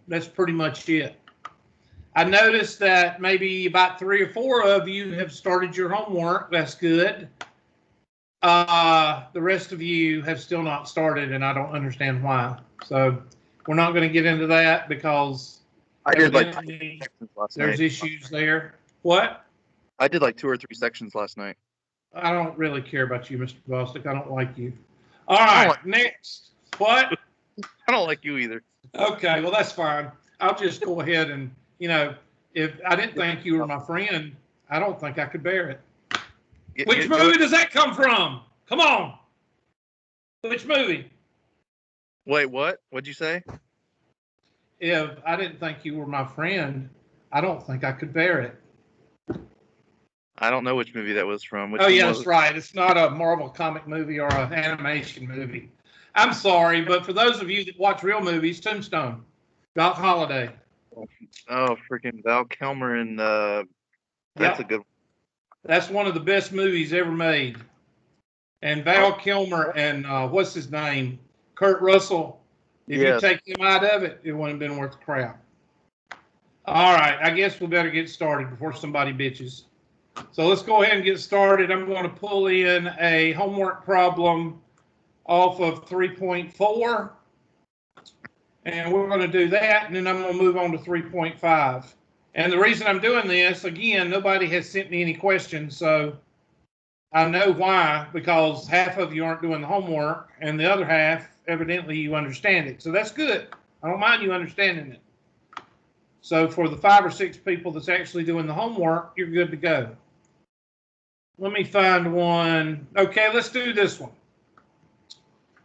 that's pretty much it. I noticed that maybe about 3 or 4 of you have started your homework. That's good. The rest of you have still not started, and I don't understand why. So we're not going to get into that because I did like 2 sections last there's night. issues there. What? I did like 2 or 3 sections last night. I don't really care about you, Mr. Bostic. I don't like you. All right, next. What? I don't like you either. Okay, well, that's fine. I'll just go ahead and, if I didn't think you were my friend, I don't think I could bear it. Which movie does that come from? Come on. Which movie? Wait, what? What'd you say? If I didn't think you were my friend, I don't think I could bear it. I don't know which movie that was from. Oh, yeah, that's right. It's not a Marvel comic movie or an animation movie. I'm sorry, but for those of you that watch real movies, Tombstone, Doc Holliday. Oh, freaking Val Kilmer and that's a good one. That's one of the best movies ever made. And Val Kilmer and what's his name? Kurt Russell. If you take them out of it, it wouldn't have been worth the crap. All right, I guess we better get started before somebody bitches. So let's go ahead and get started. I'm going to pull in a homework problem off of 3.4. And we're going to do that, and then I'm going to move on to 3.5. And the reason I'm doing this, again, nobody has sent me any questions, so I know why, because half of you aren't doing the homework, and the other half, evidently, you understand it. So that's good. I don't mind you understanding it. So for the 5 or 6 people that's actually doing the homework, you're good to go. Let me find one. Okay, let's do this one.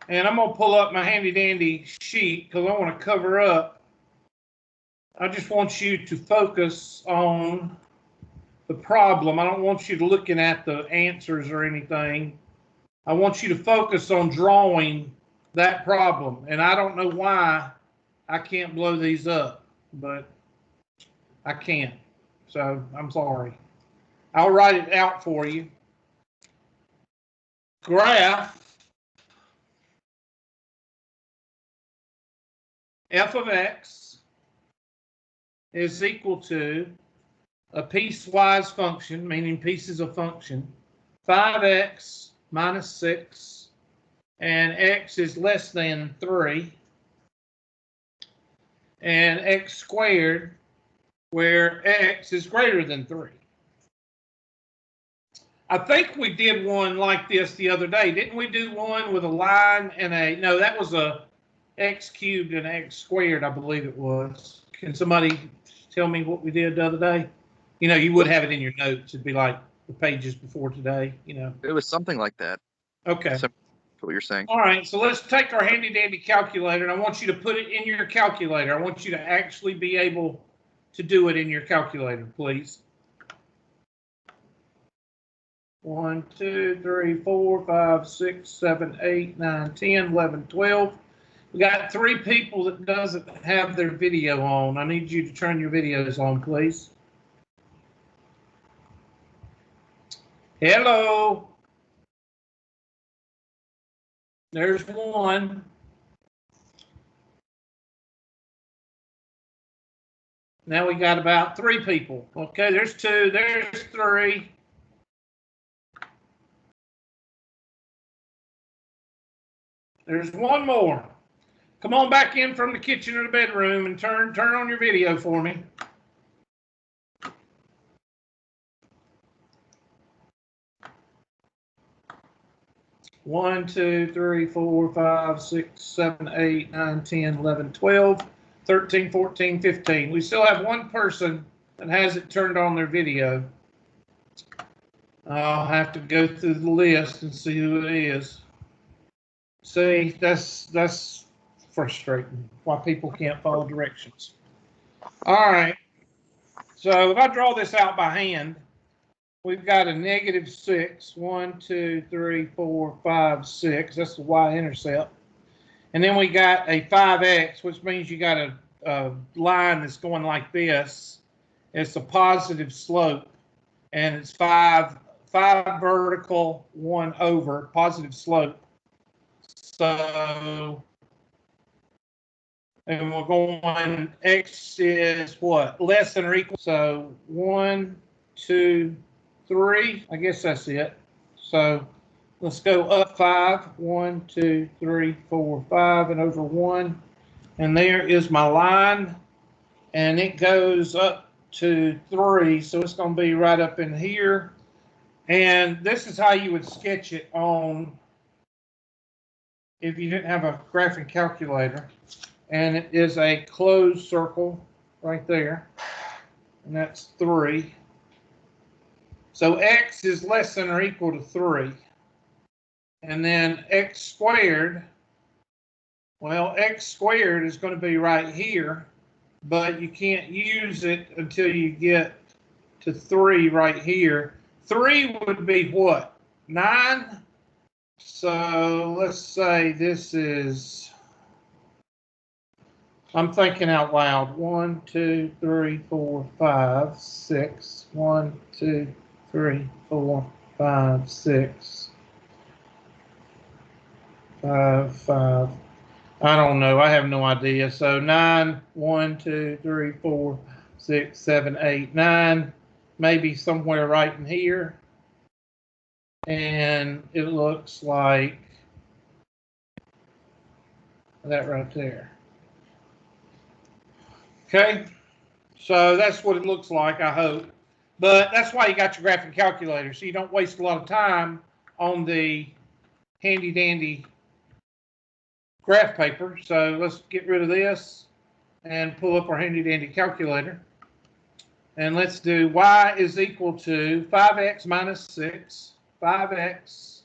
And I'm going to pull up my handy-dandy sheet because I want to cover up. I just want you to focus on the problem. I don't want you to looking at the answers or anything. I want you to focus on drawing that problem. And I don't know why I can't blow these up, but I can't. So I'm sorry. I'll write it out for you. Graph f of x is equal to a piecewise function, meaning pieces of function, 5x minus 6, and x is less than 3, and x squared, where x is greater than 3. I think we did one like this the other day. Didn't we do one with a line and a, no, that was a x cubed and x squared, I believe it was. Can somebody tell me what we did the other day? You would have it in your notes. It'd be like the pages before today, It was something like that. Okay. So, what you're saying. All right, so let's take our handy-dandy calculator, and I want you to put it in your calculator. I want you to actually be able to do it in your calculator, please. 1, 2, 3, 4, 5, 6, 7, 8, 9, 10, 11, 12. We got 3 people that doesn't have their video on. I need you to turn your videos on, please. Hello. There's 1. Now we got about 3 people. Okay, there's 2, there's 3. There's 1 more. Come on back in from the kitchen or the bedroom and turn on your video for me. One, 2, 3, 4, 5, 6, 7, 8, 9, 10, 11, 12, 13, 14, 15. We still have 1 person that has it turned on their video. I'll have to go through the list and see who it is. See, that's frustrating. Why people can't follow directions. All right. So if I draw this out by hand, we've got a -6. 1, 2, 3, 4, 5, 6. That's the y-intercept. And then we got a 5x, which means you got a line that's going like this. It's a positive slope, and it's 5 vertical, 1 over, positive slope. So And we're going, X is what? Less than or equal. So 1, 2, 3. I guess that's it. So let's go up 5. 1, 2, 3, 4, 5, and over 1. And there is my line. And it goes up to 3. So it's going to be right up in here. And this is how you would sketch it on if you didn't have a graphing calculator. And it is a closed circle right there. And that's 3. So X is less than or equal to 3. And then X squared, well, X squared is going to be right here, but you can't use it until you get to 3 right here. 3 would be what? 9? So let's say this is, I'm thinking out loud. 1, 2, 3, 4, 5, 6. 1, 2, 3, 4, 5, 6. 5, 5. I don't know. I have no idea. So 9, 1, 2, 3, 4, 6, 7, 8, 9. Maybe somewhere right in here. And it looks like that right there. Okay, so that's what it looks like, I hope. But that's why you got your graphing calculator, so you don't waste a lot of time on the handy dandy graph paper. So let's get rid of this and pull up our handy dandy calculator. And let's do y is equal to 5x minus 6, 5x.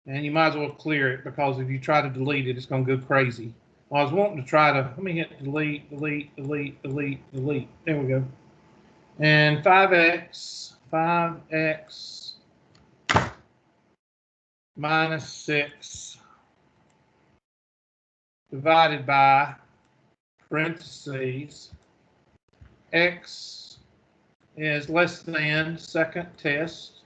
And you might as well clear it, because if you try to delete it, it's going to go crazy. Well, I was wanting to try to, let me hit delete, delete, delete, delete, delete. There we go. And 5x minus 6 divided by parentheses, x is less than second test.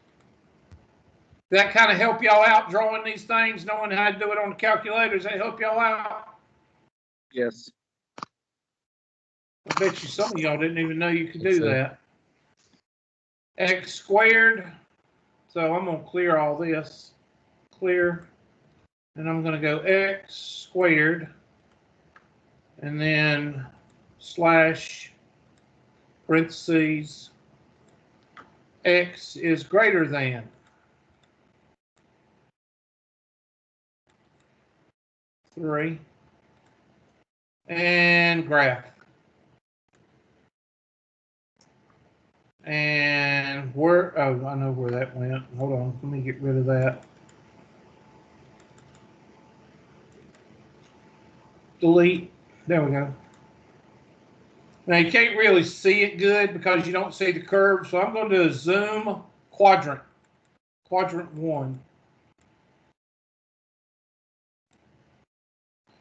That kind of help y'all out drawing these things, knowing how to do it on the calculator? Does that help y'all out? Yes. I bet you some of y'all didn't even know you could do that. X squared. So I'm going to clear all this. Clear. And I'm going to go x squared. And then slash parentheses. X is greater than. Three. And graph. And where, oh, I know where that went. Hold on, let me get rid of that. Delete. There we go. Now you can't really see it good because you don't see the curve, so I'm going to do a zoom quadrant. Quadrant 1.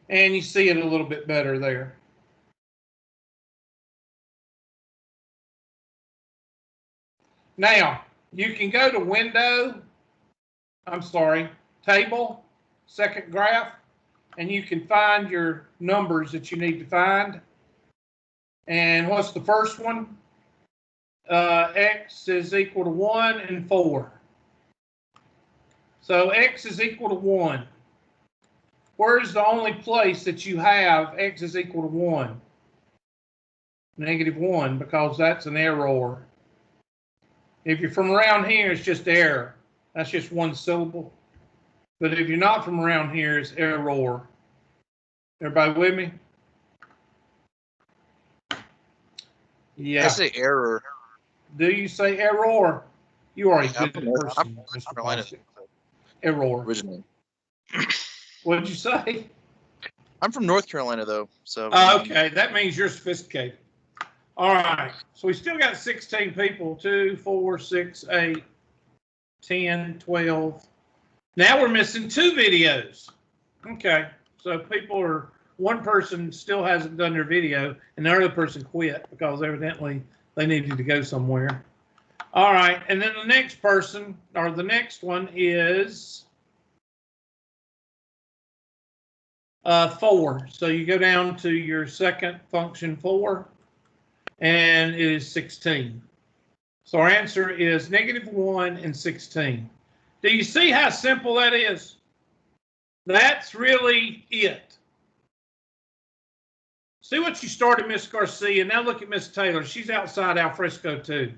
And you see it a little bit better there. Now, you can go to Window, Table, Second Graph, and you can find your numbers that you need to find. And what's the first one? X is equal to 1 and 4. So X is equal to 1. Where's the only place that you have X is equal to 1? -1, because that's an error. If you're from around here, it's just error. That's just one syllable. But if you're not from around here, it's error. Everybody with me? Yeah. I say error. Do you say error? You are a good person, I'm Mr. Bostic. Error. Originally. What did you say? I'm from North Carolina, though. So. Okay, that means you're sophisticated. All right, so we still got 16 people. 2, 4, 6, 8, 10, 12. Now we're missing 2 videos. Okay, so one person still hasn't done their video, and the other person quit because evidently they needed to go somewhere. All right, and then the next person, or the next one is 4. So you go down to your second function 4, and it is 16. So our answer is -1 and 16. Do you see how simple that is? That's really it. See what you started, Miss Garcia. Now look at Miss Taylor. She's outside al fresco too.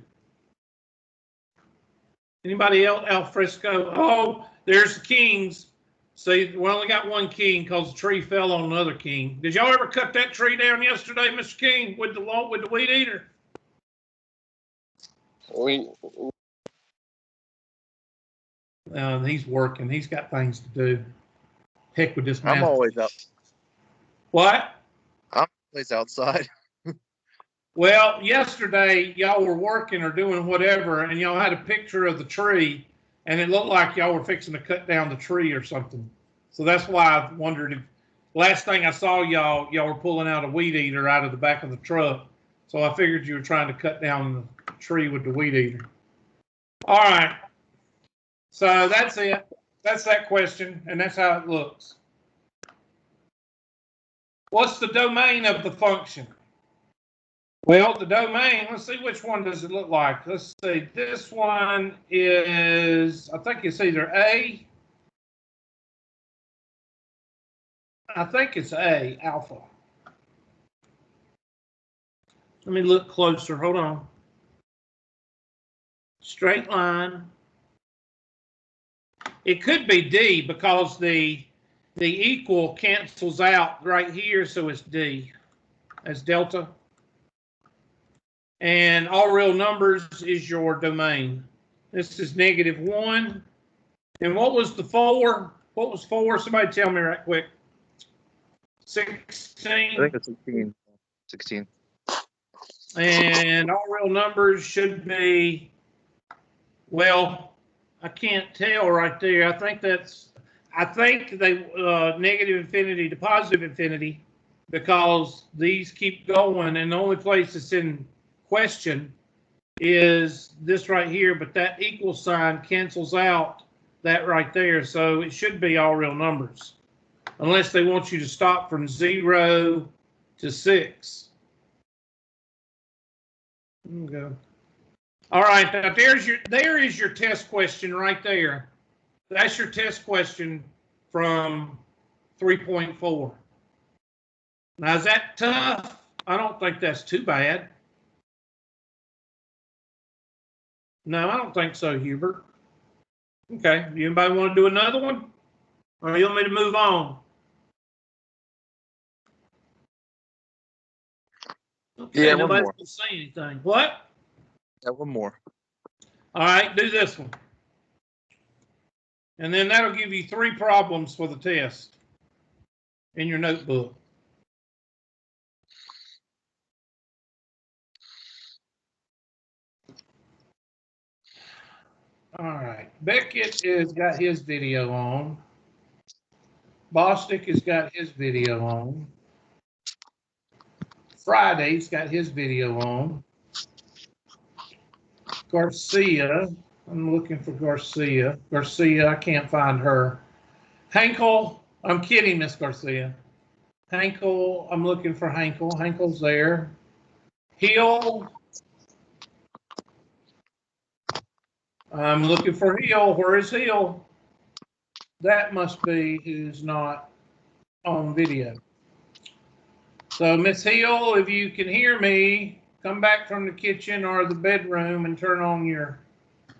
Anybody else al fresco? Oh, there's the kings. See, we only got one king because the tree fell on another king. Did y'all ever cut that tree down yesterday, Mr. King, with the weed eater? He's working. He's got things to do. Heck with this man. I'm always up. What? I'm always outside. Well, yesterday y'all were working or doing whatever, and y'all had a picture of the tree, and it looked like y'all were fixing to cut down the tree or something. So that's why I wondered if last thing I saw y'all were pulling out a weed eater out of the back of the truck. So I figured you were trying to cut down the tree with the weed eater. All right. So that's it. That's that question, and that's how it looks. What's the domain of the function? Well, the domain, let's see which one does it look like. Let's see. This one is, I think it's either A. I think it's A, alpha. Let me look closer. Hold on. Straight line. It could be D because the equal cancels out right here, so it's D as delta. And all real numbers is your domain. This is -1. And what was the 4? What was 4? Somebody tell me right quick. 16. I think it's 16. 16. And all real numbers should be, well, I can't tell right there. I think they negative infinity to positive infinity, because these keep going, and the only place it's in question is this right here, but that equal sign cancels out that right there, so it should be all real numbers, unless they want you to stop from 0 to 6. Okay. All right, now there is your test question right there. That's your test question from 3.4. Now, is that tough? I don't think that's too bad. No, I don't think so, Hubert. Okay, anybody want to do another one? Or you want me to move on? Okay, Yeah, nobody's one more. going to say anything. What? Yeah, one more. All right, do this one. And then that'll give you 3 problems for the test in your notebook. All right, Beckett has got his video on. Bostic has got his video on. Friday's got his video on. Garcia, I'm looking for Garcia. Garcia, I can't find her. Hankel, I'm kidding, Miss Garcia. Hankel, I'm looking for Hankel. Hankel's there. Hill, I'm looking for Hill. Where is Hill? That must be who's not on video. So, Miss Hill, if you can hear me, come back from the kitchen or the bedroom and turn on your,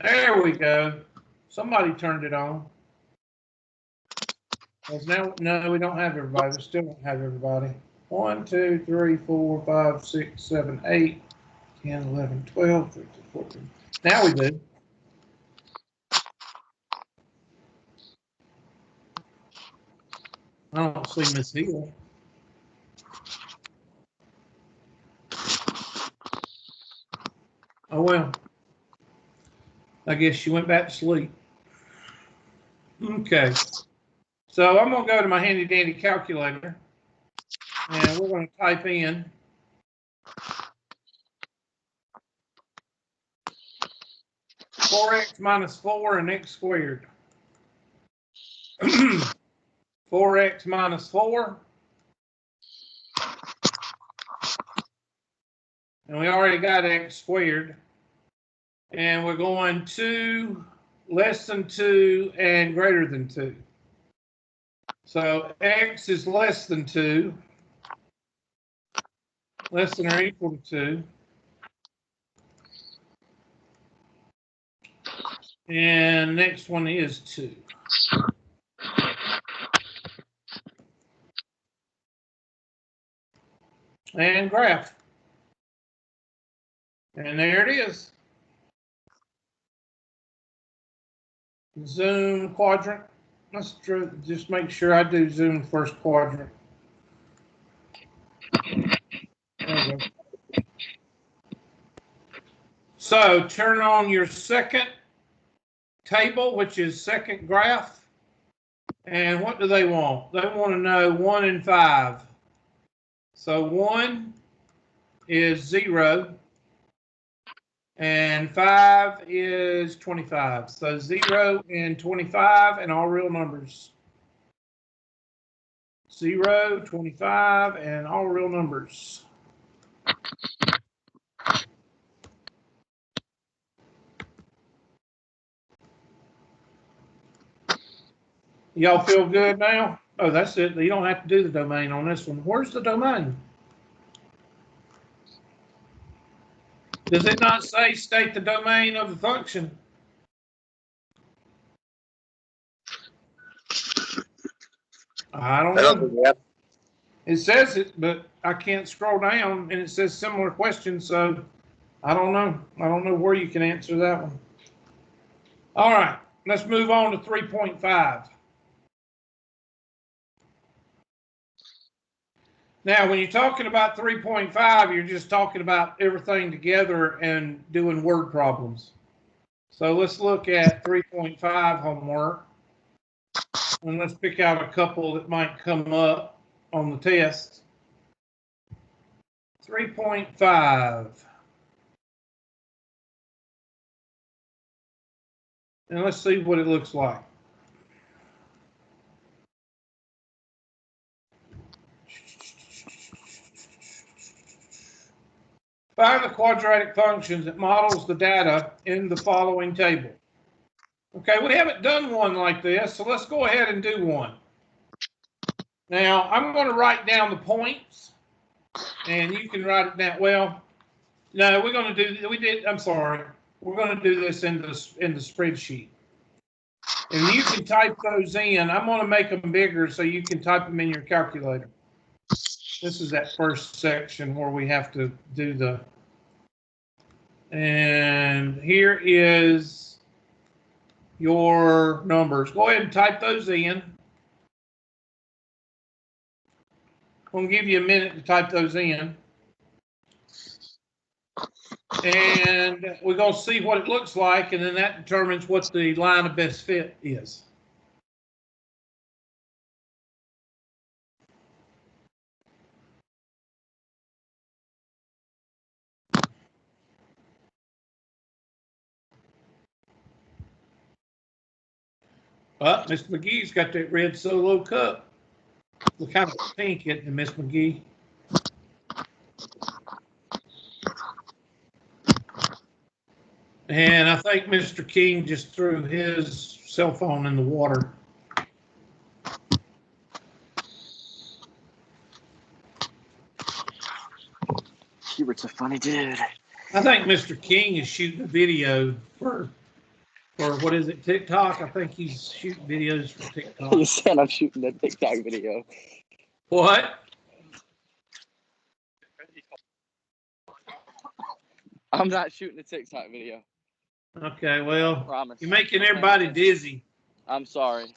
there we go. Somebody turned it on. Now, no, we don't have everybody. We still don't have everybody. 1, 2, 3, 4, 5, 6, 7, 8, 10, 11, 12, 13, 14. Now we do. I don't see Miss Hill. Oh, well. I guess she went back to sleep. Okay. So I'm going to go to my handy dandy calculator, and we're going to type in 4x minus 4 and x squared. 4x minus 4. And we already got x squared. And we're going 2, less than 2, and greater than 2. So x is less than 2, less than or equal to 2. And next one is 2. And graph. And there it is. Zoom quadrant. Let's just make sure I do zoom first quadrant. Okay. So turn on your second table, which is second graph. And what do they want? They want to know 1 and 5. So 1 is 0. And 5 is 25. So 0 and 25 and all real numbers. 0, 25, and all real numbers. Y'all feel good now? Oh, that's it. You don't have to do the domain on this one. Where's the domain? Does it not say state the domain of the function? I don't know. It says it, but I can't scroll down, and it says similar questions, so I don't know. I don't know where you can answer that one. All right, let's move on to 3.5. Now, when you're talking about 3.5, you're just talking about everything together and doing word problems. So let's look at 3.5 homework. And let's pick out a couple that might come up on the test. 3.5. And let's see what it looks like. Find the quadratic functions that models the data in the following table. Okay, we haven't done one like this, so let's go ahead and do one. Now, I'm going to write down the points, and you can write it down. Well, no, we're going to do, I'm sorry. We're going to do this in the spreadsheet. And you can type those in. I'm going to make them bigger so you can type them in your calculator. This is that first section where we have to do the, and here is your numbers. Go ahead and type those in. I'm going to give you a minute to type those in. And we're going to see what it looks like, and then that determines what the line of best fit is. Well, Mr. McGee's got that red Solo cup. Look kind of pink, isn't it, Miss McGee? And I think Mr. King just threw his cell phone in the water. Hubert's a funny dude. I think Mr. King is shooting a video for what is it, TikTok? I think he's shooting videos for TikTok. He said I'm shooting a TikTok video. What? I'm not shooting a TikTok video. Okay, well, Promise. you're making everybody dizzy. I'm sorry.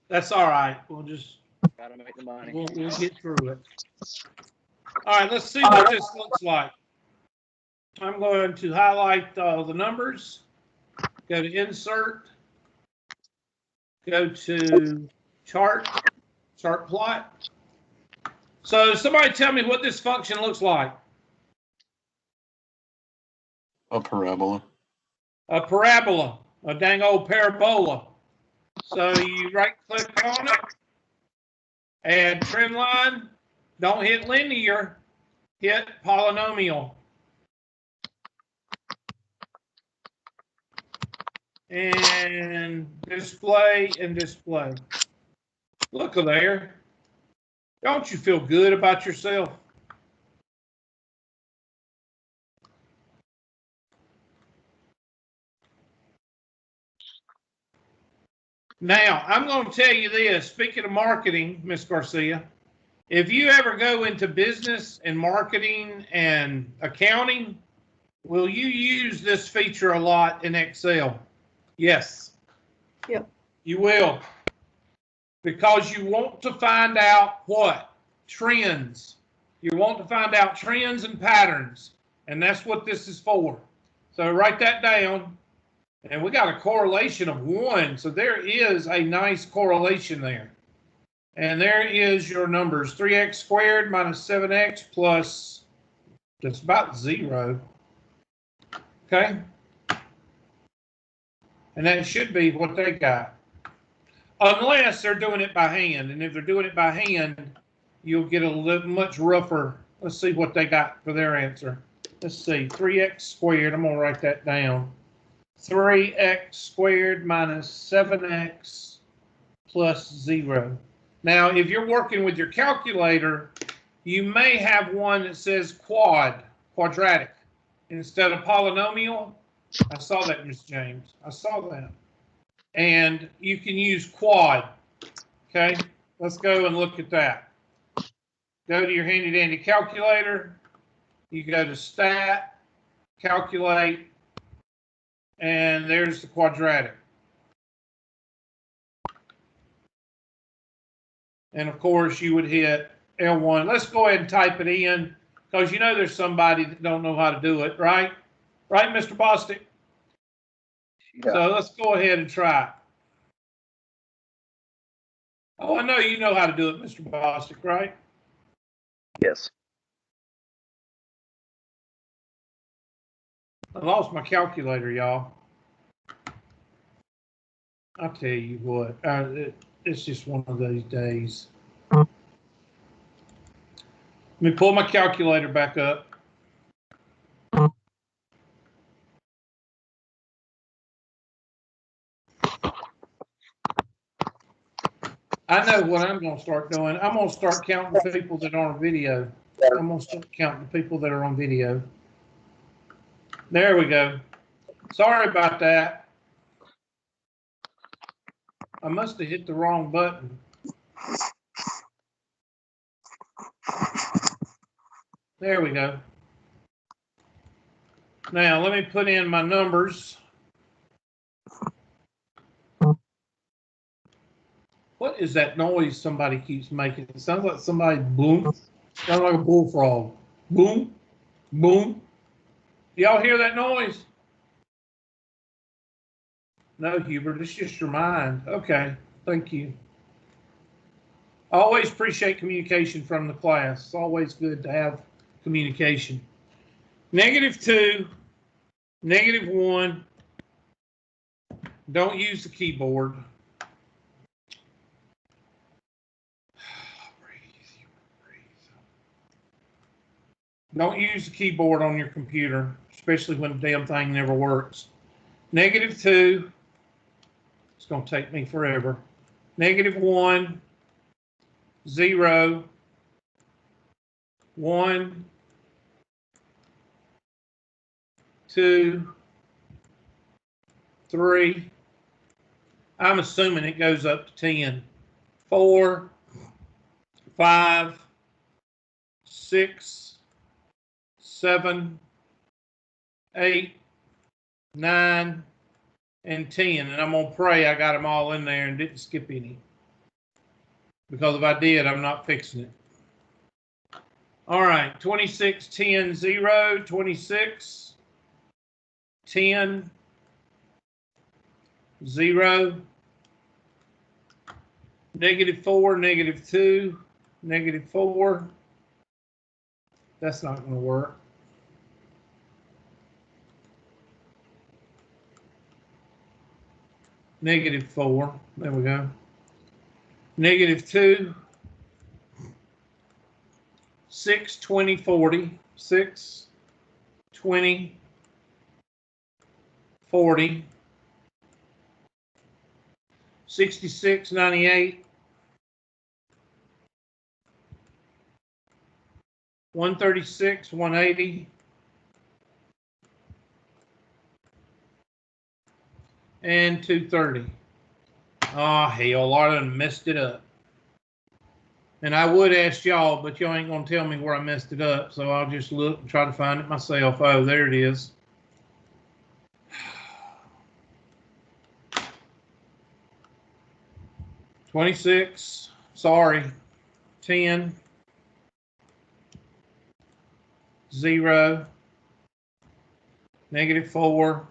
That's all right. We'll just Gotta make the money. we'll get through it. All right, let's see what this looks like. I'm going to highlight the numbers. Go to Insert. Go to Chart Plot. So somebody tell me what this function looks like. A parabola. A parabola, a dang old parabola. So you right click on it, Add trend line. Don't hit linear. Hit polynomial. And display and display. Look there. Don't you feel good about yourself? Now, I'm going to tell you this. Speaking of marketing, Miss Garcia, if you ever go into business and marketing and accounting, will you use this feature a lot in Excel? Yes. Yep. You will. Because you want to find out what? Trends. You want to find out trends and patterns. And that's what this is for. So write that down. And we got a correlation of 1. So there is a nice correlation there. And there is your numbers. 3x squared minus 7x plus just about 0. Okay? And that should be what they got. Unless they're doing it by hand. And if they're doing it by hand, you'll get a little much rougher. Let's see what they got for their answer. Let's see. 3x squared. I'm going to write that down. 3x squared minus 7x plus 0. Now, if you're working with your calculator, you may have one that says quadratic, instead of polynomial. I saw that, Ms. James. I saw that. And you can use quad. Okay, let's go and look at that. Go to your handy dandy calculator. You go to stat, calculate, and there's the quadratic. And of course, you would hit L1. Let's go ahead and type it in, because you know there's somebody that don't know how to do it, right? Right, Mr. Bostic? Yeah. So let's go ahead and try it. Oh, I know you know how to do it, Mr. Bostic, right? Yes. I lost my calculator, y'all. I'll tell you what, it's just one of those days. Let me pull my calculator back up. I know what I'm going to start doing. I'm going to start counting people that are on video. I'm going to start counting people that are on video. There we go. Sorry about that. I must have hit the wrong button. There we go. Now, let me put in my numbers. What is that noise somebody keeps making? It sounds like somebody boom. Sounds like a bullfrog. Boom, boom. Y'all hear that noise? No, Hubert, it's just your mind. Okay, thank you. I always appreciate communication from the class. It's always good to have communication. -2, -1. Don't use the keyboard. Don't use the keyboard on your computer, especially when the damn thing never works. -2. It's going to take me forever. -1, 0, 1, 2, 3. I'm assuming it goes up to 10. 4, 5, 6, 7, 8, 9, and 10. And I'm going to pray I got them all in there and didn't skip any. Because if I did, I'm not fixing it. All right, 26, 10, 0, 26, 10, 0, -4, -2, -4. That's not going to work. -4. There we go. -2, 6, 20, 40. 6, 20, 40. 66, 98. 136, 180. And 230. Oh, hell, a lot of them messed it up. And I would ask y'all, but y'all ain't going to tell me where I messed it up, so I'll just look and try to find it myself. Oh, there it is. $26. Sorry. 10. 0. -4.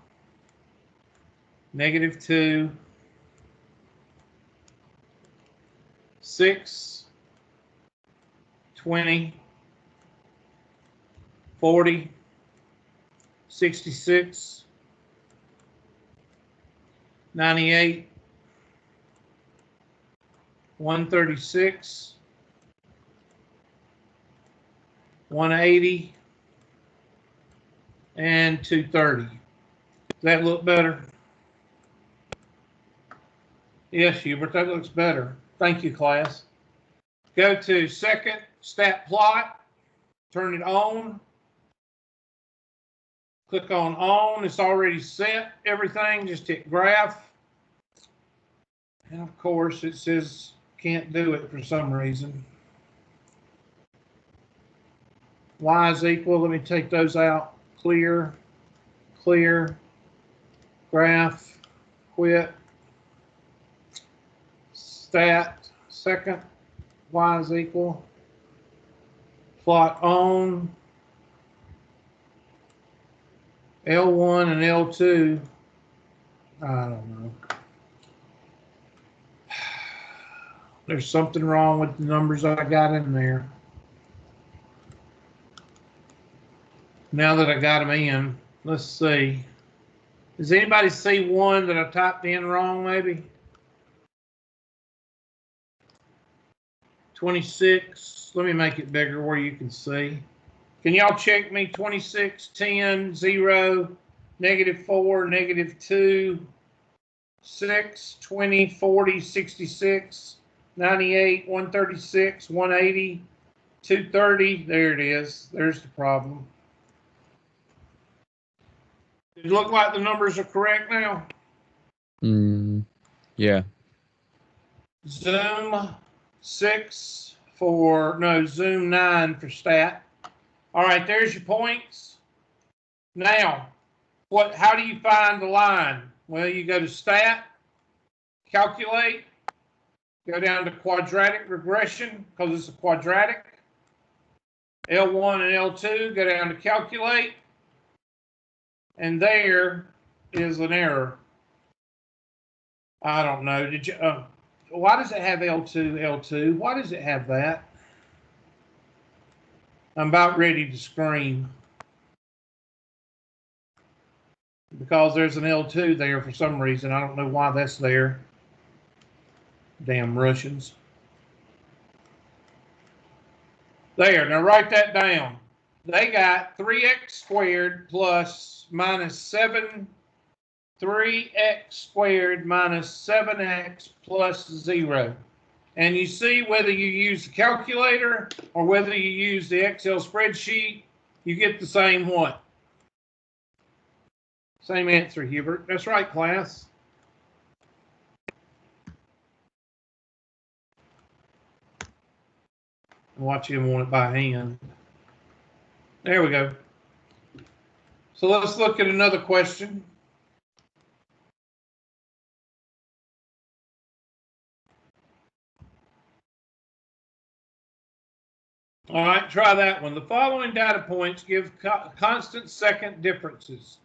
-2. 6. 20. 40. 66. 98. 136. 180. And 230. Does that look better? Yes, Hubert, that looks better. Thank you, class. Go to second stat plot. Turn it on. Click on on. It's already set. Everything. Just hit graph. And of course, it says can't do it for some reason. Y is equal. Let me take those out. Clear. Clear. Graph. Quit. Stat. Second. Y is equal. Plot on. L1 and L2. I don't know. There's something wrong with the numbers I got in there. Now that I got them in, let's see. Does anybody see one that I typed in wrong, maybe? 26. Let me make it bigger where you can see. Can y'all check me? 26, 10, 0, -4, -2, 6, 20, 40, 66, 98, 136, 180, 230. There it is. There's the problem. Does it look like the numbers are correct now? Yeah. Zoom 6 for, no, Zoom 9 for stat. All right, there's your points. Now, how do you find the line? Well, you go to stat, calculate, go down to quadratic regression because it's a quadratic. L1 and L2, go down to calculate. And there is an error. I don't know. Did you? Why does it have L2, L2? Why does it have that? I'm about ready to scream. Because there's an L2 there for some reason. I don't know why that's there. Damn Russians. There, now write that down. They got 3x squared plus minus 7, 3x squared minus 7x plus 0. And you see whether you use the calculator or whether you use the Excel spreadsheet, you get the same what? Same answer, Hubert. That's right, class. Watch him want it by hand. There we go. So let's look at another question. All right, try that one. The following data points give constant second differences,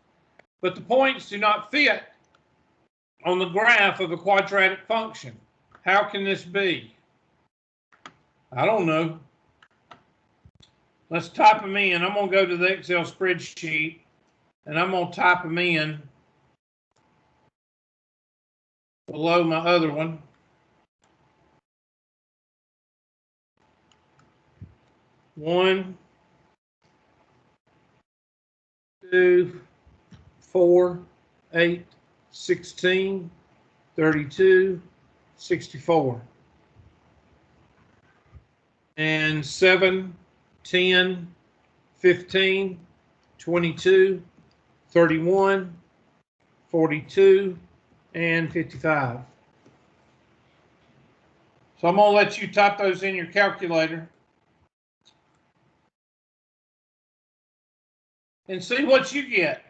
but the points do not fit on the graph of a quadratic function. How can this be? I don't know. Let's type them in. I'm going to go to the Excel spreadsheet, and I'm going to type them in below my other one. 1, 2, 4, 8, 16, 32, 64. And 7, 10, 15, 22, 31, 42, and 55. So I'm going to let you type those in your calculator and see what you get.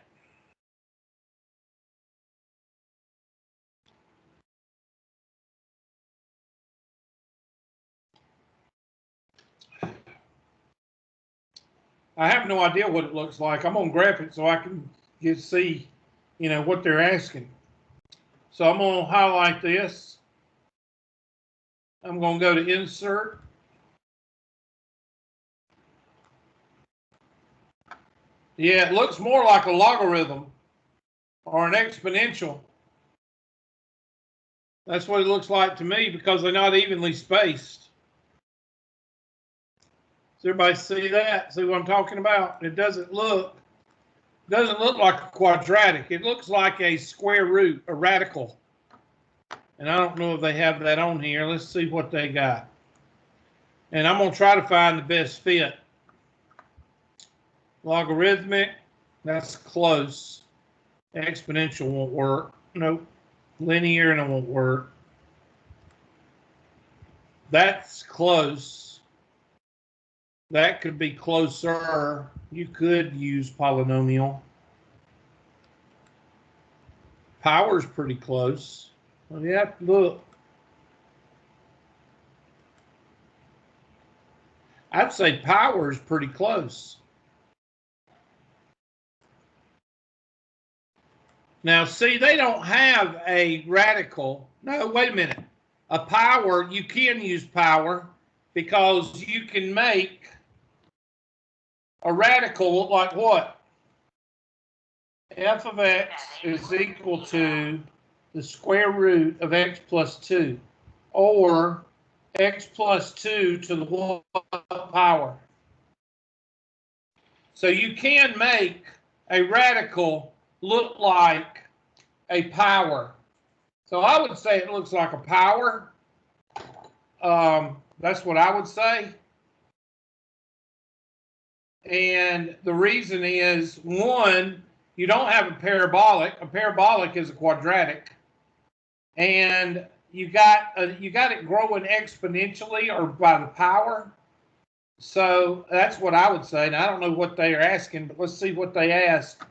I have no idea what it looks like. I'm going to graph it so I can see, what they're asking. So I'm going to highlight this. I'm going to go to Insert. Yeah, it looks more like a logarithm or an exponential. That's what it looks like to me because they're not evenly spaced. Does everybody see that? See what I'm talking about? It doesn't look like a quadratic. It looks like a square root, a radical. And I don't know if they have that on here. Let's see what they got. And I'm going to try to find the best fit. Logarithmic, that's close. Exponential won't work. Nope. Linear, and it won't work. That's close. That could be closer. You could use polynomial. Power's pretty close. Well, you have to look. I'd say power is pretty close. Now, see, they don't have a radical. No, wait a minute. A power, you can use power because you can make a radical look like what? F of x is equal to the square root of x plus 2, or x plus 2 to the what power. So you can make a radical look like a power. So I would say it looks like a power. That's what I would say. And the reason is, one, you don't have a parabolic. A parabolic is a quadratic. And you got it growing exponentially or by the power. So that's what I would say. Now, I don't know what they are asking, but let's see what they asked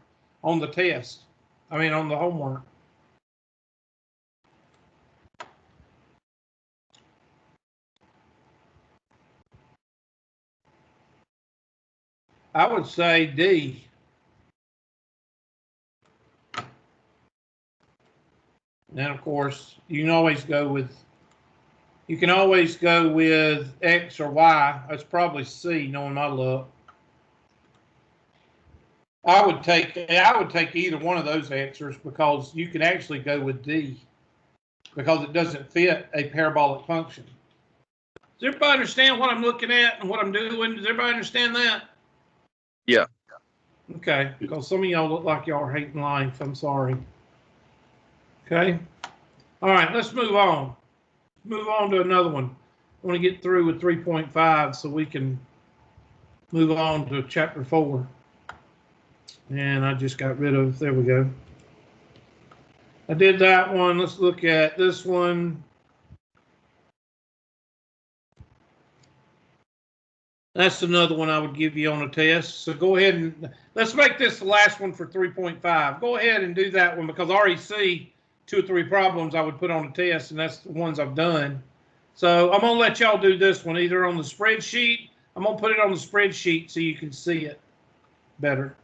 on the test. I mean, on the homework. I would say D. And of course, you can always go with X or Y. That's probably C, knowing my luck. I would take either one of those answers because you can actually go with D because it doesn't fit a parabolic function. Does everybody understand what I'm looking at and what I'm doing? Does everybody understand that? Yeah. Okay, because some of y'all look like y'all are hating life. I'm sorry. Okay. All right, let's move on. Move on to another one. I want to get through with 3.5 so we can move on to chapter 4. And I just got rid of, there we go. I did that one. Let's look at this one. That's another one I would give you on a test. So go ahead and let's make this the last one for 3.5. Go ahead and do that one because I already see 2 or 3 problems I would put on a test, and that's the ones I've done. So I'm going to let y'all do this one either on the spreadsheet. I'm going to put it on the spreadsheet so you can see it better.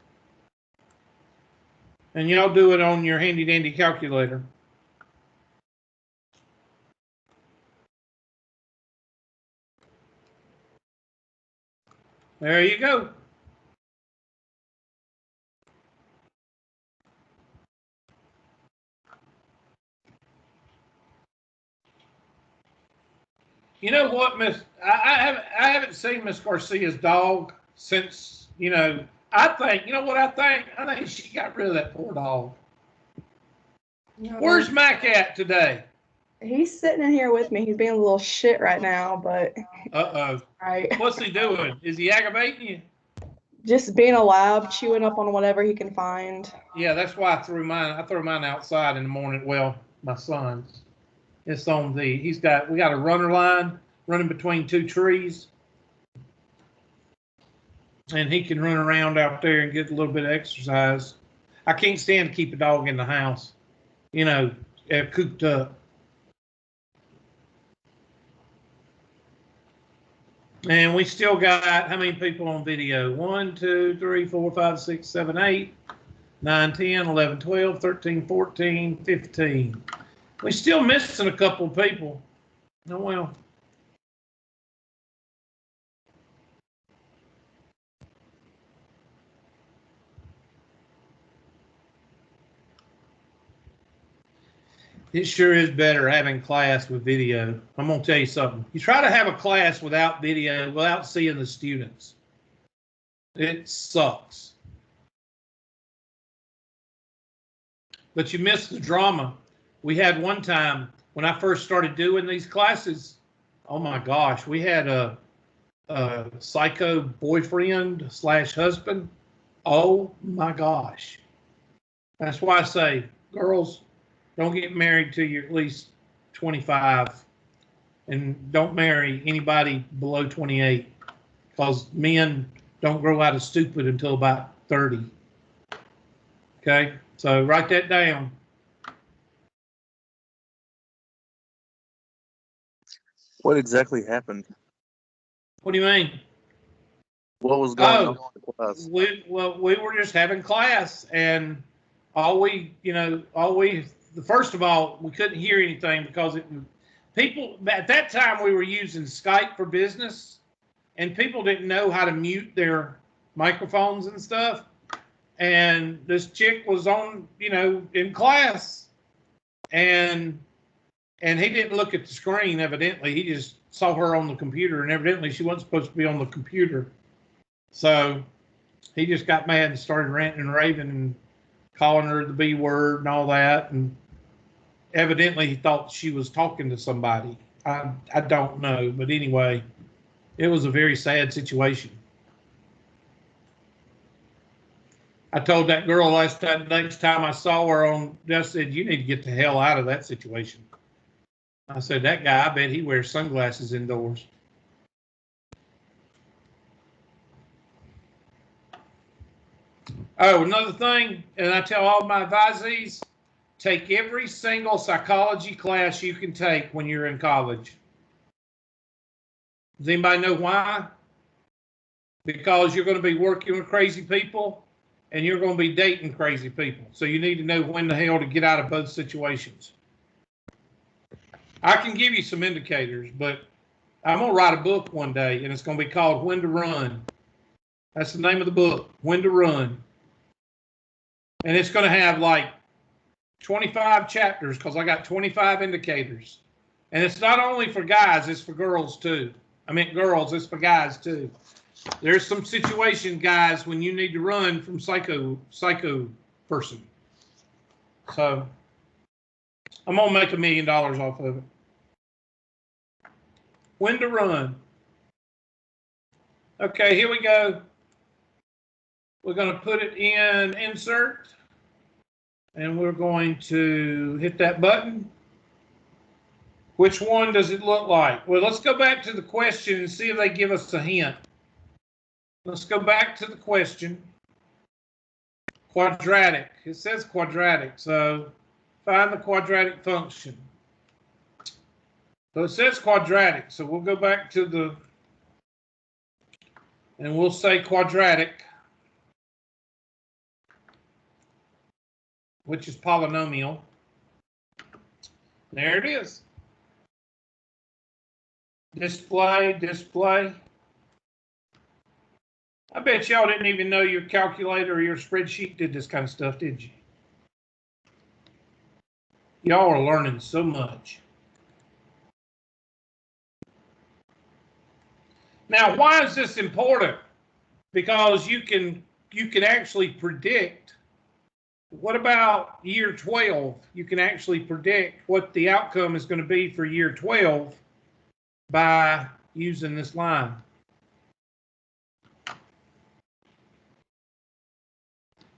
And y'all do it on your handy dandy calculator. There you go. You know what, Miss? I haven't seen Miss Garcia's dog since, I think, you know what I think? I think she got rid of that poor dog. Where's Mac at today? He's sitting in here with me. He's being a little shit right now, but Uh-oh. right. What's he doing? Is he aggravating you? Just being a lab, chewing up on whatever he can find. Yeah, that's why I threw mine outside in the morning. Well, my son's. It's on we got a runner line running between two trees. And he can run around out there and get a little bit of exercise. I can't stand to keep a dog in the house, cooped up. And we still got how many people on video? 1, 2, 3, 4, 5, 6, 7, 8, 9, 10, 11, 12, 13, 14, 15. We're still missing a couple of people. Oh, well. It sure is better having class with video. I'm going to tell you something. You try to have a class without video, without seeing the students. It sucks. But you miss the drama. We had one time when I first started doing these classes, oh my gosh, we had a psycho boyfriend / husband. Oh my gosh. That's why I say, girls, don't get married till you're at least 25, and don't marry anybody below 28, because men don't grow out of stupid until about 30. Okay, so write that down. What exactly happened? What do you mean? What was going on in the class? We were just having class, and first of all, we couldn't hear anything because people at that time we were using Skype for Business, and people didn't know how to mute their microphones and stuff. And this chick was on, in class, and he didn't look at the screen. Evidently, he just saw her on the computer, and evidently she wasn't supposed to be on the computer. So he just got mad and started ranting and raving and calling her the B word and all that. And evidently he thought she was talking to somebody. I don't know. But anyway, it was a very sad situation. I told that girl next time I saw her I said, you need to get the hell out of that situation. I said, that guy, I bet he wears sunglasses indoors. Oh, another thing, and I tell all my advisees, take every single psychology class you can take when you're in college. Does anybody know why? Because you're going to be working with crazy people, and you're going to be dating crazy people. So you need to know when the hell to get out of both situations. I can give you some indicators, but I'm going to write a book one day, and it's going to be called When to Run. That's the name of the book, When to Run. And it's going to have like 25 chapters because I got 25 indicators. And it's not only for guys, it's for girls too. I meant girls, it's for guys too. There's some situation, guys, when you need to run from psycho person. So I'm going to make $1 million off of it. When to run. Okay, here we go. We're going to put it in insert, and we're going to hit that button. Which one does it look like? Well, let's go back to the question and see if they give us a hint. Let's go back to the question. Quadratic. It says quadratic, so find the quadratic function. So it says quadratic, so we'll go back to and we'll say quadratic, which is polynomial. There it is. Display. I bet y'all didn't even know your calculator or your spreadsheet did this kind of stuff, did you? Y'all are learning so much. Now, why is this important? Because you can actually predict. What about year 12? You can actually predict what the outcome is going to be for year 12 by using this line.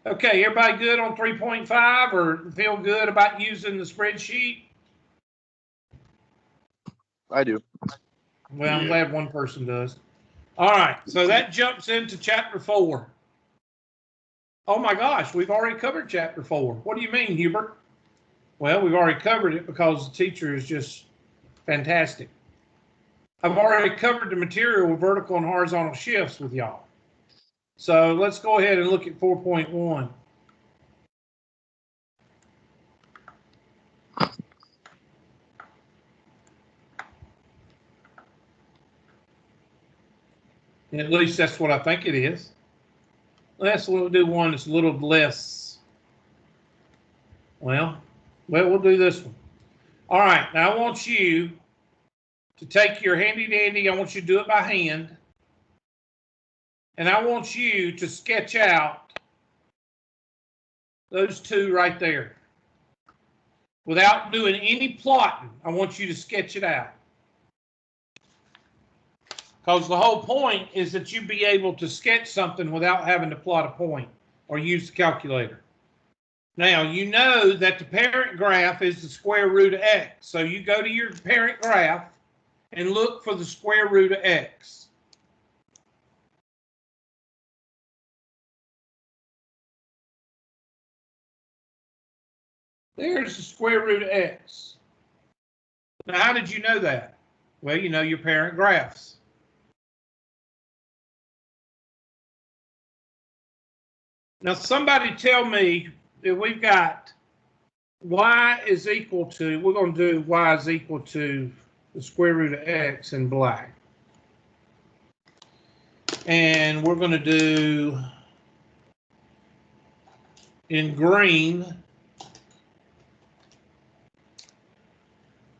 Okay, everybody good on 3.5 or feel good about using the spreadsheet? I do. Well, I'm glad one person does. All right, so that jumps into chapter 4. Oh my gosh, we've already covered chapter 4. What do you mean, Hubert? Well, we've already covered it because the teacher is just fantastic. I've already covered the material with vertical and horizontal shifts with y'all. So let's go ahead and look at 4.1. At least that's what I think it is. Let's do one that's a little less. Well, we'll do this one. All right, now I want you to take your handy dandy. I want you to do it by hand. And I want you to sketch out those two right there. Without doing any plotting, I want you to sketch it out. Because the whole point is that you be able to sketch something without having to plot a point or use the calculator. Now, you know that the parent graph is the square root of x. So you go to your parent graph and look for the square root of x. There's the square root of x. Now, how did you know that? Well, you know your parent graphs. Now, somebody tell me that we've got y is equal to, we're going to do y is equal to the square root of x in black. And we're going to do in green,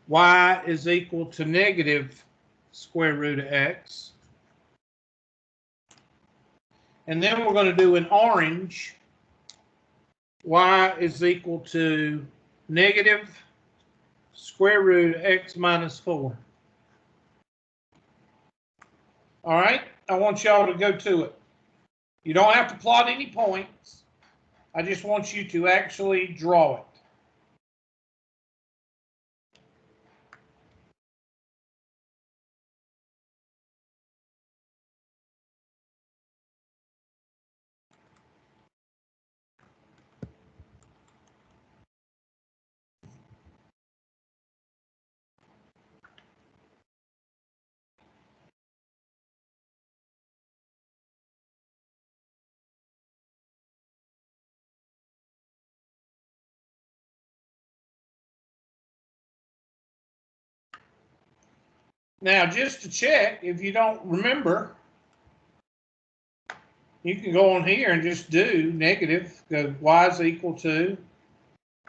y is equal to negative square root of x. And then we're going to do in orange, y is equal to negative square root of x minus 4. All right, I want y'all to go to it. You don't have to plot any points. I just want you to actually draw it. Now, just to check, if you don't remember, you can go on here and just do negative, go y is equal to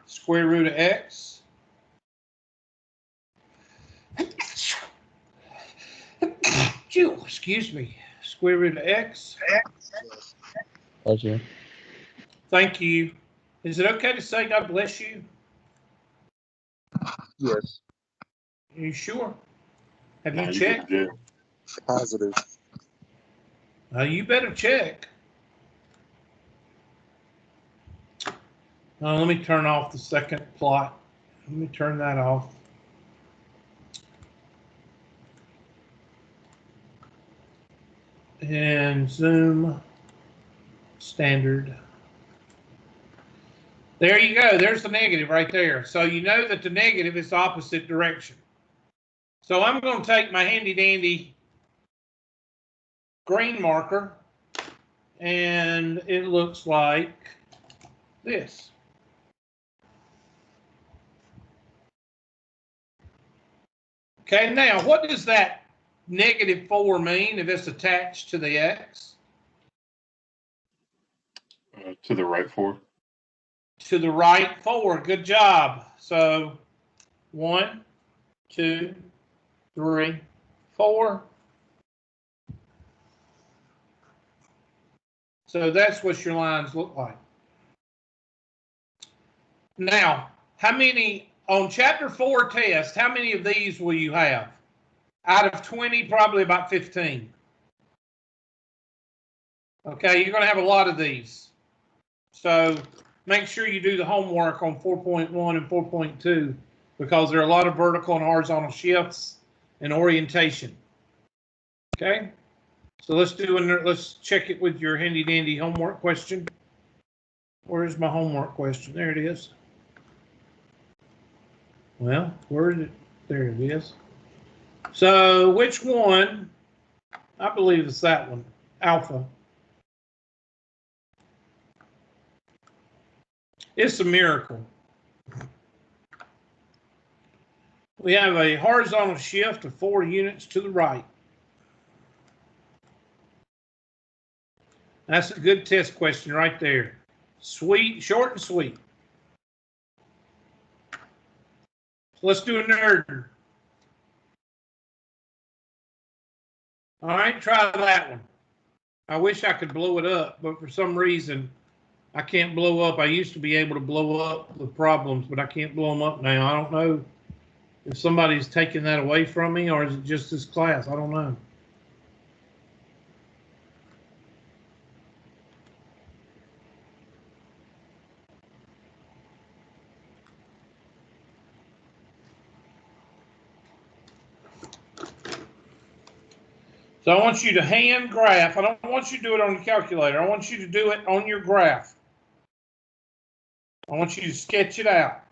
square root of x. Excuse me, square root of x. Okay. Thank you. Is it okay to say God bless you? Yes. Are you sure? Have you Nah, checked? good. Positive. You better check. Let me turn off the second plot. Let me turn that off. And zoom standard. There you go. There's the negative right there. So you know that the negative is the opposite direction. So I'm going to take my handy dandy green marker, and it looks like this. Okay, now what does that negative 4 mean if it's attached to the x? To the right 4. To the right 4. Good job. So 1, 2, 3, 4. So that's what your lines look like. Now, how many, on chapter 4 test, how many of these will you have? Out of 20, probably about 15. Okay, you're going to have a lot of these. So make sure you do the homework on 4.1 and 4.2 because there are a lot of vertical and horizontal shifts and orientation. Okay, so let's check it with your handy dandy homework question. Where's my homework question? There it is. Well, where is it? There it is. So which one? I believe it's that one, alpha. It's a miracle. We have a horizontal shift of 4 units to the right. That's a good test question right there. Sweet, short and sweet. So let's do a nerd. All right, try that one. I wish I could blow it up, but for some reason, I can't blow up. I used to be able to blow up the problems, but I can't blow them up now. I don't know if somebody's taking that away from me or is it just this class? I don't know. So I want you to hand graph. I don't want you to do it on your calculator. I want you to do it on your graph. I want you to sketch it out.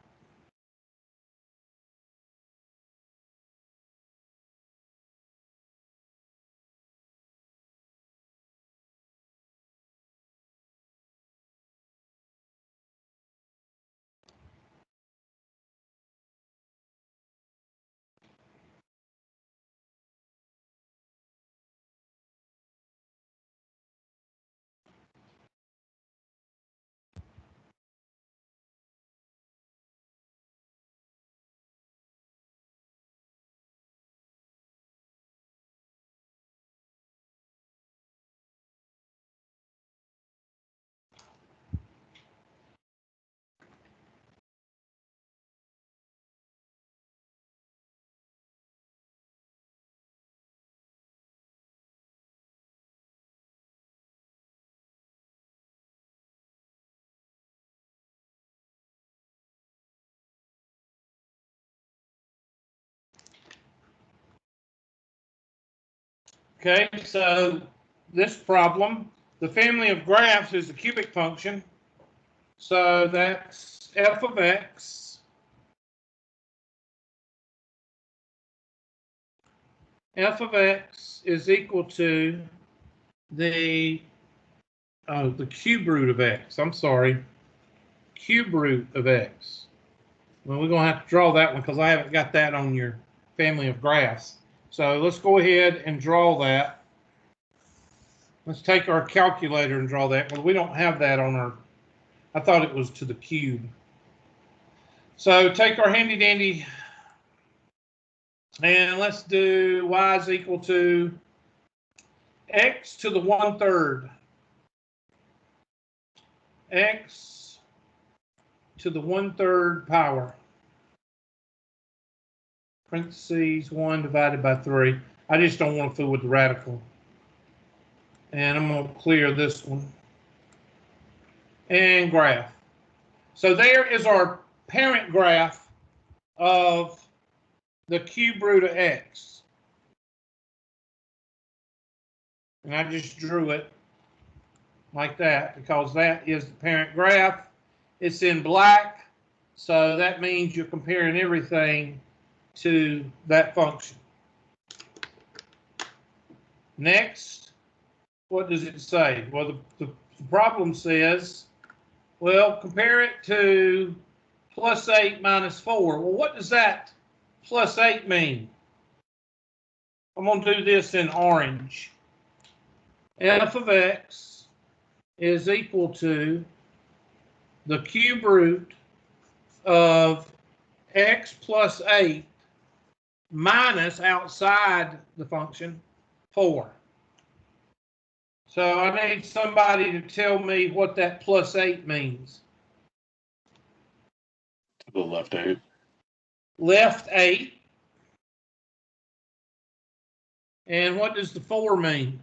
Okay, so this problem, the family of graphs is the cubic function. So that's f of x. F of x is equal to the cube root of x. I'm sorry, cube root of x. Well, we're going to have to draw that one because I haven't got that on your family of graphs. So let's go ahead and draw that. Let's take our calculator and draw that. Well, we don't have that on our, I thought it was to the cube. So take our handy dandy and let's do y is equal to x to the 1/3. X to the 1/3 power. Parentheses 1 divided by 3. I just don't want to fool with the radical. And I'm going to clear this one. And graph. So there is our parent graph of the cube root of x. And I just drew it like that because that is the parent graph. It's in black, so that means you're comparing everything to that function. Next, what does it say? Well, the problem says, well, compare it to plus 8 minus 4. Well, what does that plus 8 mean? I'm going to do this in orange. F of x is equal to the cube root of x plus 8 minus outside the function 4. So I need somebody to tell me what that +8 means. To the left 8. Left 8. And what does the 4 mean?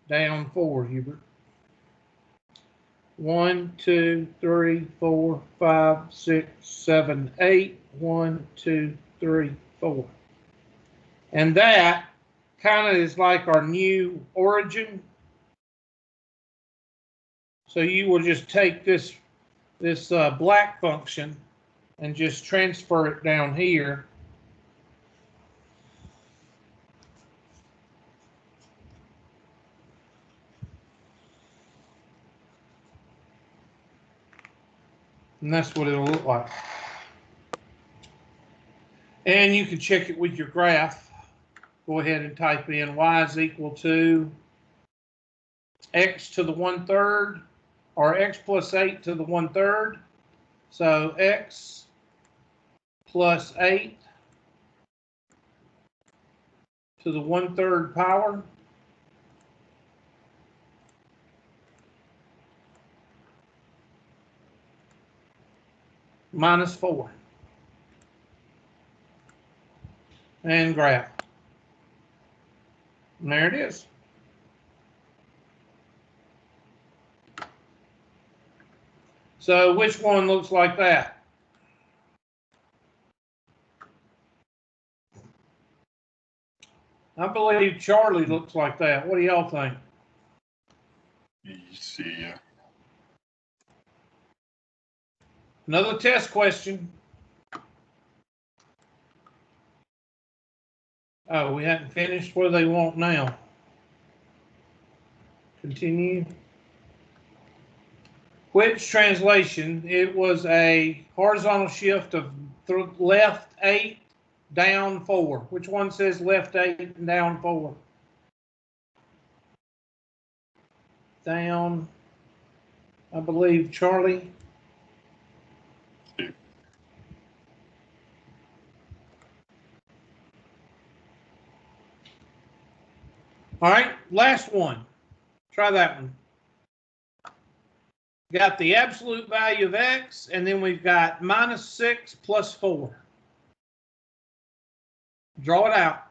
Down 4, Hubert. 1, 2, 3, 4, 5, 6, 7, 8. 1, 2, 3, 4. And that kind of is like our new origin. So you will just take this black function and just transfer it down here. And that's what it'll look like. And you can check it with your graph. Go ahead and type in y is equal to x to the 1/3 or x plus 8 to the 1/3. So x plus 8 to the 1/3 power minus 4. And graph. And there it is. So which one looks like that? I believe Charlie looks like that. What do y'all think? You see, Another test question. Oh, we hadn't finished. What do they want now? Continue. Which translation? It was a horizontal shift of left 8, down 4. Which one says left 8 and down 4? Down, I believe, Charlie. All right, last one. Try that one. Got the absolute value of x, and then we've got -6 plus 4. Draw it out.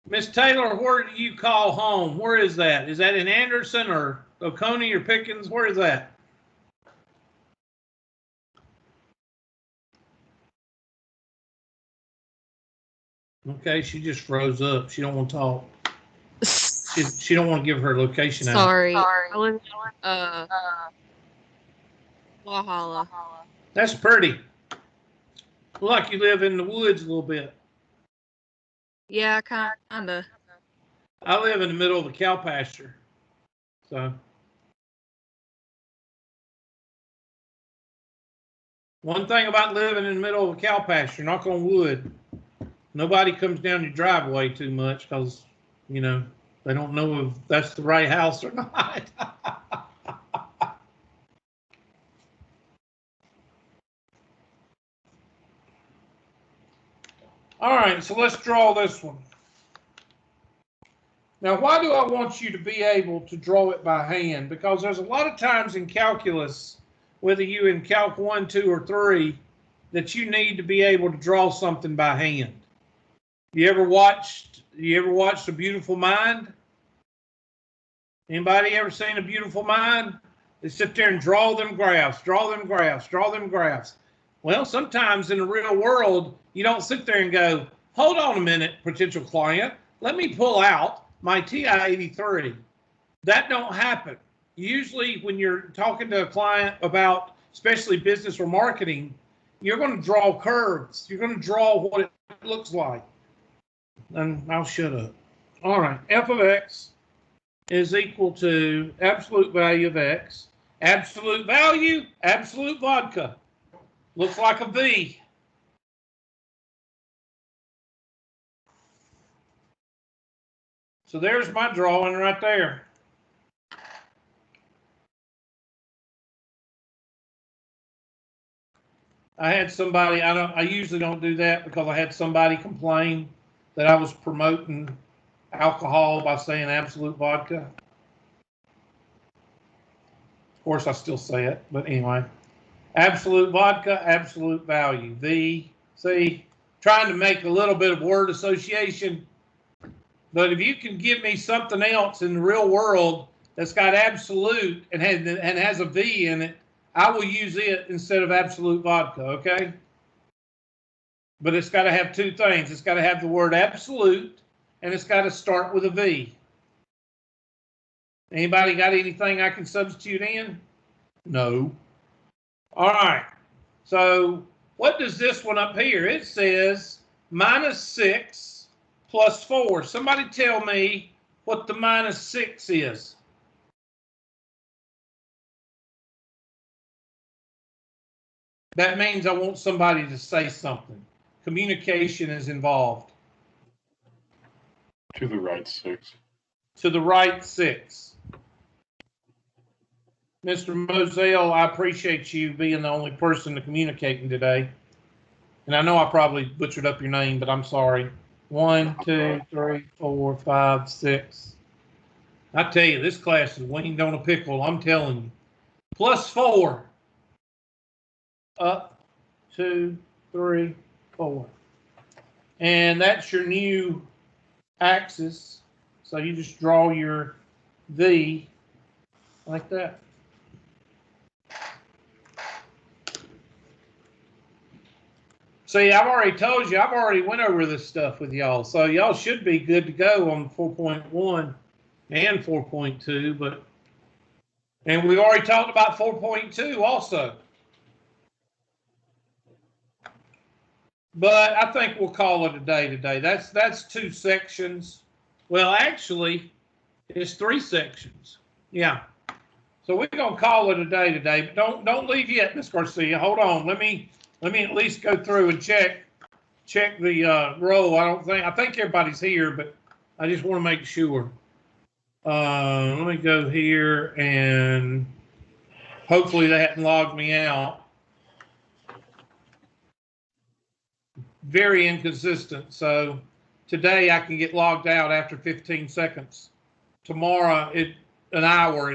Miss Taylor, where do you call home? Where is that? Is that in Anderson or Oconee or Pickens? Where is that? Okay, she just froze up. She don't want to talk. She don't want to give her location out. Sorry. I live Walhalla. That's pretty. Look like you live in the woods a little bit. Yeah, kinda. I live in the middle of a cow pasture. So one thing about living in the middle of a cow pasture, knock on wood, nobody comes down your driveway too much because, you know, they don't know if that's the right house or not. All right, so let's draw this one. Now, why do I want you to be able to draw it by hand? Because there's a lot of times in calculus, whether you in Calc 1, 2, or 3, that you need to be able to draw something by hand. You ever watched A Beautiful Mind? Anybody ever seen A Beautiful Mind? They sit there and draw them graphs, draw them graphs, draw them graphs. Well, sometimes in the real world, you don't sit there and go, hold on a minute, potential client, let me pull out my TI-83. That don't happen. Usually when you're talking to a client about, especially business or marketing, you're going to draw curves. You're going to draw what it looks like. And I'll shut up. All right, f of x is equal to absolute value of x. Absolute value, absolute vodka. Looks like a V. So there's my drawing right there. I had somebody, I usually don't do that because I had somebody complain that I was promoting alcohol by saying Absolute Vodka. Of course, I still say it, but anyway. Absolute Vodka, absolute value. See, trying to make a little bit of word association. But if you can give me something else in the real world that's got absolute and has a V in it, I will use it instead of Absolute Vodka, okay? But it's got to have two things. It's got to have the word absolute, and it's got to start with a V. Anybody got anything I can substitute in? No. All right. So what does this one up here? It says -6 plus 4. Somebody tell me what the -6 is. That means I want somebody to say something. Communication is involved. To the right 6. To the right 6. Mr. Moselle, I appreciate you being the only person to communicating today. And I know I probably butchered up your name, but I'm sorry. 1, 2, 3, 4, 5, 6. I tell you, this class is weaned on a pickle. I'm telling you. Plus 4. Up, 2, 3, 4. And that's your new axis. So you just draw your V like that. See, I've already told you, I've already went over this stuff with y'all. So y'all should be good to go on 4.1 and 4.2, and we already talked about 4.2 also. But I think we'll call it a day today. That's 2 sections. Well, actually, it's 3 sections. Yeah. So we're gonna call it a day today. But don't leave yet, Miss Garcia. Hold on. Let me at least go through and check the roll. I think everybody's here, but I just want to make sure. Let me go here, and hopefully they hadn't logged me out. Very inconsistent. So today I can get logged out after 15 seconds. Tomorrow an hour.